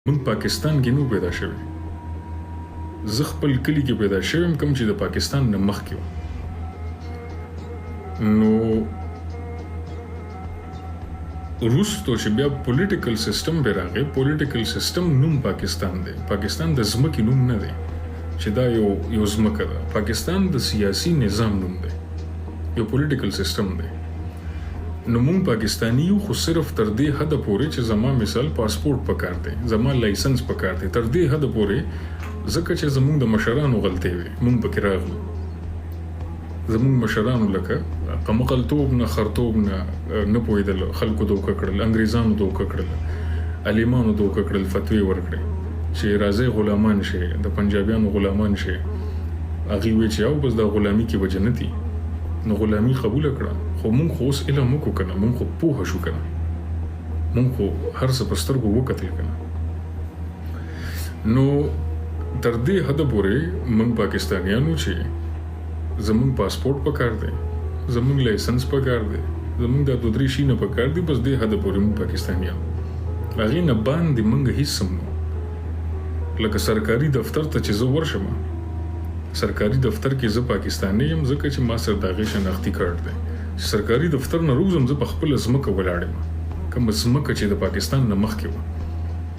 موږ پاکستان کې نو پیدا شوی. زه خپل کلی کې پیدا شوم کوم چې د پاکستان نه مخکې و. نو وروسته چې بیا پولیټیکل سیستم به راغی، پولیټیکل سیستم نوم پاکستان دی. پاکستان د ځمکې نوم نه دی چې دا یو ځمکه ده. پاکستان د سیاسي نظام نوم دی، یو پولیټیکل سیستم دی. نو مونږ پاکستانی یو، خو صرف تر دې حد پورې چې زما مثال پاسپورت پکار دی، زما لایسنس پکار دی، تر دې حد پورې، ځکه چې زمونږ د مشرانو غلطۍ وي مونږ پکې راغلو. زمونږ مشرانو لکه قمقلتوب نه، خرطوب نه پوهېدل، خلکو دوکه کړل، انګریزانو دوکه کړل، علیمانو دوکه کړل، فتوی ورکړې چې راځئ غلامان شي، د پنجابیانو غلامان شي. هغې وی چې او بس دا غلامي کې به جنتي. نو غلامي قبول کړه، خو مونږ خو اوس علم وکړو که نه، مونږ خو پوهه شو که نه، مونږ خو هر څه په سترګو وکتل که نه. نو تر دې حده پورې مونږ پاکستانیانو چې زمونږ پاسپورت پکار دی، زمونږ لایسنس پکار دی، زمونږ دا 2-3 شي نه پکار دي، بس دې حده پورې مونږ پاکستانیان. هغې نه باندې مونږ هېڅ هم نو. لکه سرکاري دفتر ته چې زه ورشم، سرکاري دفتر کې زه پاکستانی یم ځکه چې ما سره د هغې شناختي کارت دی. سرکاري دفتر نه روزم زه په خپله ځمکه ولاړ یم، کومه ځمکه چې د پاکستان نه مخکې وه.